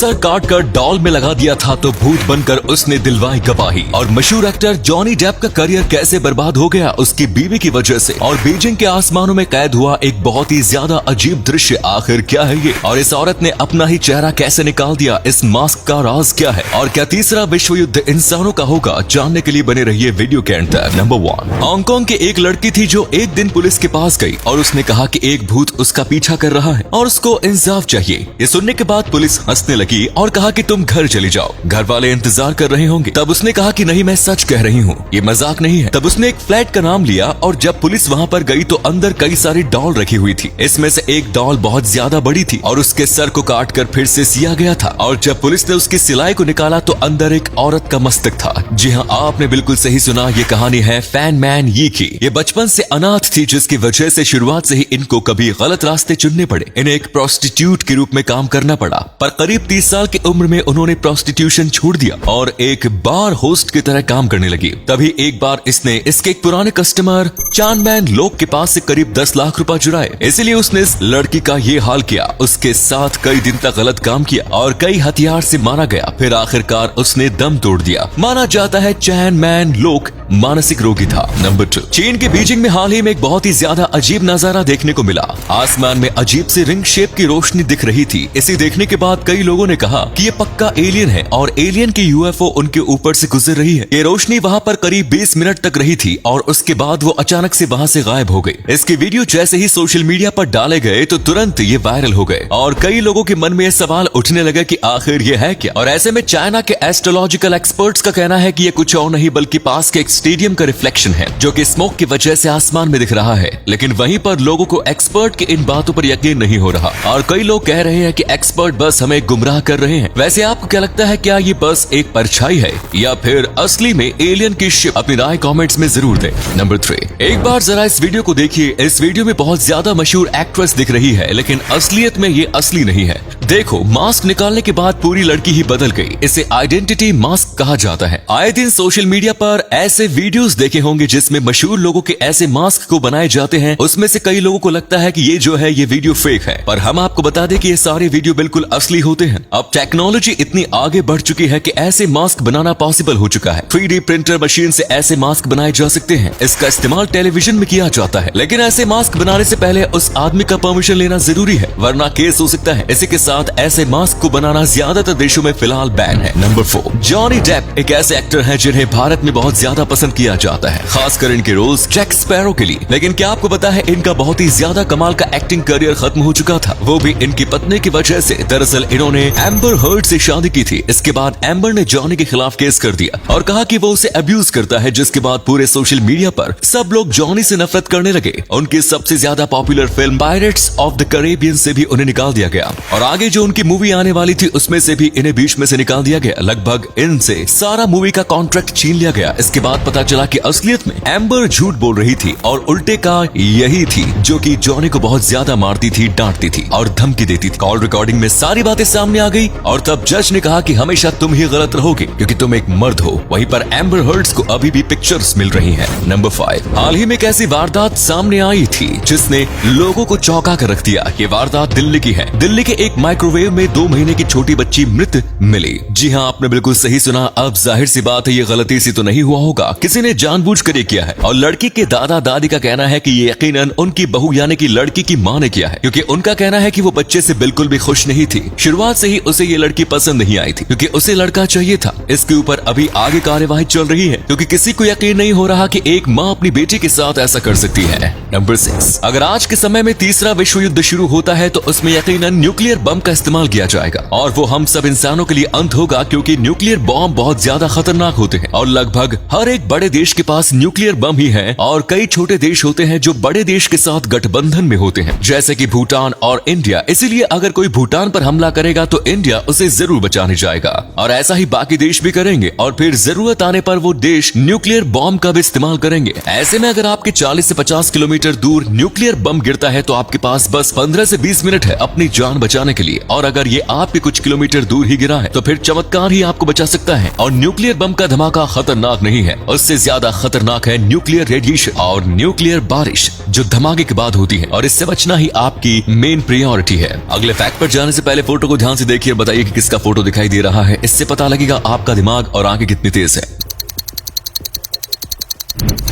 Sir काट कर doll में लगा दिया था तो भूत बनकर उसने दिलवाई गवाही। और मशहूर एक्टर जॉनी डेप का करियर कैसे बर्बाद हो गया उसकी बीवी की वजह से। और बीजिंग के आसमानों में कैद हुआ एक बहुत ही ज्यादा अजीब दृश्य, आखिर क्या है ये? और इस औरत ने अपना ही चेहरा कैसे निकाल दिया, इस मास्क का राज क्या है? और क्या तीसरा विश्व युद्ध इंसानों का होगा? जानने के लिए बने रहिए वीडियो के अंत तक। नंबर 1, हांगकांग की एक लड़की थी जो एक दिन पुलिस के पास गई और उसने कहा कि एक भूत उसका पीछा कर रहा है और उसको इंसाफ चाहिए। ये सुनने के बाद पुलिस हंसने लगी और कहा कि तुम घर चली जाओ, घर वाले इंतजार कर रहे होंगे। तब उसने कहा कि नहीं, मैं सच कह रही हूँ, ये मजाक नहीं है। तब उसने एक फ्लैट का नाम लिया और जब पुलिस वहाँ पर गई तो अंदर कई सारी डॉल रखी हुई थी। इसमें से एक डॉल बहुत ज्यादा बड़ी थी और उसके सर को काट कर फिर से सिया गया था। और जब पुलिस ने उसकी सिलाई को निकाला तो अंदर एक औरत का मस्तक था। जी हाँ, आपने बिल्कुल सही सुना, ये कहानी है फैन मैन यी की। ये बचपन से अनाथ थी जिसकी वजह से शुरुआत से ही इनको कभी गलत रास्ते चुनने पड़े। इन्हें एक प्रोस्टिट्यूट के रूप में काम करना पड़ा, पर करीब 30 साल की उम्र में उन्होंने प्रोस्टिट्यूशन छोड़ दिया और एक बार होस्ट की तरह काम करने लगी। तभी एक बार इसने इसके एक पुराने कस्टमर चान मैन लोग के पास से करीब 10 लाख रुपए चुराए। इसलिए उसने इस लड़की का ये हाल किया, उसके साथ कई दिन तक गलत काम किया और कई हथियार से मारा गया। फिर आखिरकार उसने दम तोड़ दिया। माना जाता है चैन मैन लोग मानसिक रोगी था। नंबर 2, चीन के बीजिंग में हाल ही में एक बहुत ही ज्यादा अजीब नजारा देखने को मिला। आसमान में अजीब सी रिंग शेप की रोशनी दिख रही थी। इसे देखने के बाद कई लोगों ने कहा कि ये पक्का एलियन है और एलियन की यूएफओ उनके ऊपर से गुजर रही है। ये रोशनी वहाँ पर करीब 20 मिनट तक रही थी और उसके बाद वो अचानक से वहाँ से गायब हो गई। इसके वीडियो जैसे ही सोशल मीडिया पर डाले गए तो तुरंत ये वायरल हो गए और कई लोगों के मन में ये सवाल उठने लगा कि आखिर ये है क्या? और ऐसे में चाइना के एस्ट्रोलॉजिकल एक्सपर्ट्स का कहना है कि ये कुछ और नहीं बल्कि पास के एक स्टेडियम का रिफ्लेक्शन है जो कि स्मोक की वजह से आसमान में दिख रहा है। लेकिन वहीं पर लोगों को एक्सपर्ट के इन बातों पर यकीन नहीं हो रहा और कई लोग कह रहे हैं कि एक्सपर्ट बस हमें गुमराह कर रहे हैं। वैसे आपको क्या लगता है, क्या ये बस एक परछाई है या फिर असली में एलियन की शिप? अपनी राय कमेंट्स में जरूर दें। नंबर 3, एक बार जरा इस वीडियो को देखिए। इस वीडियो में बहुत ज्यादा मशहूर एक्ट्रेस दिख रही है लेकिन असलियत में ये असली नहीं है। देखो, मास्क निकालने के बाद पूरी लड़की ही बदल गई। इसे आइडेंटिटी मास्क कहा जाता है। आए दिन सोशल मीडिया पर ऐसे वीडियोस देखे होंगे जिसमें मशहूर लोगों के ऐसे मास्क को बनाए जाते हैं। उसमें से कई लोगों को लगता है कि ये जो है ये वीडियो फेक है, पर हम आपको बता दें कि ये सारे वीडियो बिल्कुल असली होते हैं। अब टेक्नोलॉजी इतनी आगे बढ़ चुकी है कि ऐसे मास्क बनाना पॉसिबल हो चुका है। 3D प्रिंटर मशीन से ऐसे मास्क बनाए जा सकते हैं। इसका इस्तेमाल टेलीविजन में किया जाता है, लेकिन ऐसे मास्क बनाने से पहले उस आदमी का परमिशन लेना जरूरी है, वरना केस हो सकता है। इसी के साथ ऐसे मास्क को बनाना ज्यादातर देशों में फिलहाल बैन है। नंबर 4, जॉनी डेप एक ऐसे एक्टर हैं जिन्हें भारत में बहुत ज्यादा पसंद किया जाता है, खासकर इनके रोल्स जैक स्पैरो के लिए। लेकिन क्या आपको पता है इनका बहुत ही ज्यादा कमाल का एक्टिंग करियर खत्म हो चुका था, वो भी इनकी पत्नी की वजह से। दरअसल इन्होंने एम्बर हर्ड से शादी की थी। इसके बाद एम्बर ने जॉनी के खिलाफ केस कर दिया और कहा कि वो उसे अब्यूज करता है, जिसके बाद पूरे सोशल मीडिया पर सब लोग जॉनी से नफरत करने लगे। उनकी सबसे ज्यादा popular film pirates of the Caribbean से भी उन्हें निकाल दिया गया और आगे जो उनकी मूवी आने वाली थी उसमें से भी इन्हें बीच में से निकाल दिया गया। लगभग इनसे सारा मूवी का कॉन्ट्रैक्ट छीन लिया गया। इसके बाद पता चला कि असलियत में एम्बर झूठ बोल रही थी और उल्टे का यही थी जो कि जॉनी को बहुत ज्यादा मारती थी, डांटती थी और धमकी देती थी। कॉल रिकॉर्डिंग में सारी बातें सामने आ गई और तब जज ने कहा कि हमेशा तुम ही गलत रहोगे क्योंकि तुम एक मर्द हो। वहीं पर एम्बर हर्ड्स को अभी भी पिक्चर्स मिल रही हैं। नंबर 5, हाल ही में एक ऐसी वारदात सामने आई थी जिसने लोगों को चौंका कर रख दिया। ये वारदात दिल्ली की है। दिल्ली के एक माइक्रोवेव में 2 महीने की छोटी बच्ची मृत मिली। जी हाँ, आपने बिल्कुल सही सुना। अब जाहिर सी बात है ये गलती से तो नहीं हुआ होगा, किसी ने जानबूझकर ये किया है। और लड़की के दादा दादी का कहना है कि ये यकीनन उनकी बहू यानी कि लड़की की मां ने किया है, क्योंकि उनका कहना है कि वो बच्चे से बिल्कुल भी खुश नहीं थी। शुरुआत से ही उसे ये लड़की पसंद नहीं आई थी क्योंकि उसे लड़का चाहिए था। इसके ऊपर अभी आगे कार्यवाही चल रही है क्योंकि किसी को यकीन नहीं हो रहा कि एक माँ अपनी बेटी के साथ ऐसा कर सकती है। नंबर 6, अगर आज के समय में तीसरा विश्व युद्ध शुरू होता है तो उसमें यकीनन न्यूक्लियर बम का इस्तेमाल किया जाएगा और वो हम सब इंसानों के लिए अंत होगा, क्योंकि न्यूक्लियर बम बहुत ज्यादा खतरनाक होते हैं और लगभग हर एक बड़े देश के पास न्यूक्लियर बम ही है। और कई छोटे देश होते हैं जो बड़े देश के साथ गठबंधन में होते हैं, जैसे कि भूटान और इंडिया। इसीलिए अगर कोई भूटान पर हमला करेगा तो इंडिया उसे जरूर बचाने जाएगा और ऐसा ही बाकी देश भी करेंगे और फिर जरूरत आने पर वो देश न्यूक्लियर बम का भी इस्तेमाल करेंगे। ऐसे में अगर आपके 40 से 50 किलोमीटर दूर न्यूक्लियर बम गिरता है तो आपके पास बस 15 से 20 मिनट है अपनी जान बचाने के लिए। और अगर ये आपके कुछ किलोमीटर दूर ही गिरा है तो फिर चमत्कार ही आपको बचा सकता है। और न्यूक्लियर बम का धमाका खतरनाक नहीं है, उससे ज्यादा खतरनाक है न्यूक्लियर रेडिएशन और न्यूक्लियर बारिश जो धमाके के बाद होती है, और इससे बचना ही आपकी मेन प्रायोरिटी है। अगले फैक्ट पर जाने से पहले फोटो को ध्यान से देखिए और बताइए कि किसका फोटो दिखाई दे रहा है। इससे पता लगेगा आपका दिमाग और आंखें कितनी तेज है।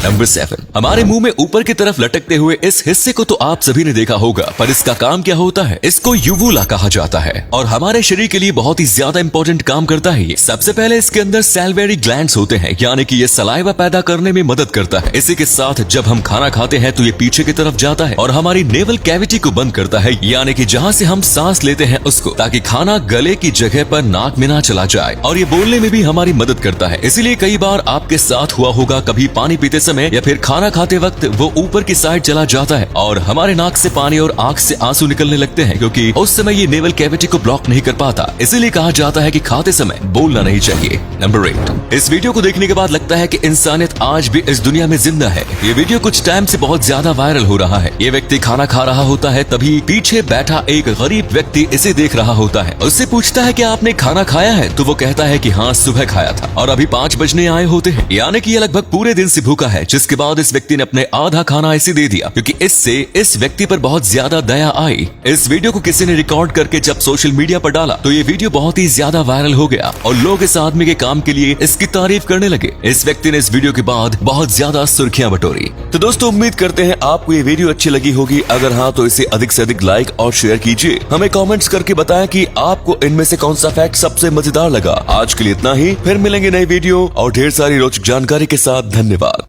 नंबर 7, हमारे मुंह में ऊपर की तरफ लटकते हुए इस हिस्से को तो आप सभी ने देखा होगा, पर इसका काम क्या होता है? इसको यूवुला कहा जाता है और हमारे शरीर के लिए बहुत ही ज्यादा इंपॉर्टेंट काम करता है ये। सबसे पहले इसके अंदर सैलिवरी ग्लैंड्स होते हैं, यानी कि ये सलाइवा पैदा करने में मदद करता है। इसी के साथ जब हम खाना खाते हैं तो ये पीछे की तरफ जाता है और हमारी नेवल कैविटी को बंद करता है, यानी कि जहाँ से हम सांस लेते हैं उसको, ताकि खाना गले की जगह पर नाक में ना चला जाए। और ये बोलने में भी हमारी मदद करता है। इसीलिए कई बार आपके साथ हुआ होगा, कभी पानी पीते समय या फिर खाना खाते वक्त वो ऊपर की साइड चला जाता है और हमारे नाक से पानी और आंख से आंसू निकलने लगते हैं, क्योंकि उस समय ये नेवल कैविटी को ब्लॉक नहीं कर पाता। इसीलिए कहा जाता है कि खाते समय बोलना नहीं चाहिए। नंबर 8, इस वीडियो को देखने के बाद लगता है कि इंसानियत आज भी इस दुनिया में जिंदा है। ये वीडियो कुछ टाइम से बहुत ज्यादा वायरल हो रहा है। ये व्यक्ति खाना खा रहा होता है, तभी पीछे बैठा एक गरीब व्यक्ति इसे देख रहा होता है। उससे पूछता है कि आपने खाना खाया है? तो वो कहता है कि हाँ, सुबह खाया था और अभी 5 बजने आए होते हैं, यानी कि ये लगभग पूरे दिन से भूखा है। जिसके बाद इस व्यक्ति ने अपने आधा खाना इसे दे दिया, क्योंकि इससे इस व्यक्ति पर बहुत ज्यादा दया आई। इस वीडियो को किसी ने रिकॉर्ड करके जब सोशल मीडिया पर डाला तो ये वीडियो बहुत ही ज्यादा वायरल हो गया और लोग इस आदमी के काम के लिए इसकी तारीफ करने लगे। इस व्यक्ति ने इस वीडियो के बाद बहुत ज्यादा सुर्खियां बटोरी। तो दोस्तों, उम्मीद करते हैं आपको ये वीडियो अच्छी लगी होगी। अगर हाँ तो इसे अधिक से अधिक लाइक और शेयर कीजिए। हमें कमेंट्स करके बताएं कि आपको इनमें से कौन सा फैक्ट सबसे मजेदार लगा। आज के लिए इतना ही, फिर मिलेंगे नई वीडियो और ढेर सारी रोचक जानकारी के साथ। धन्यवाद।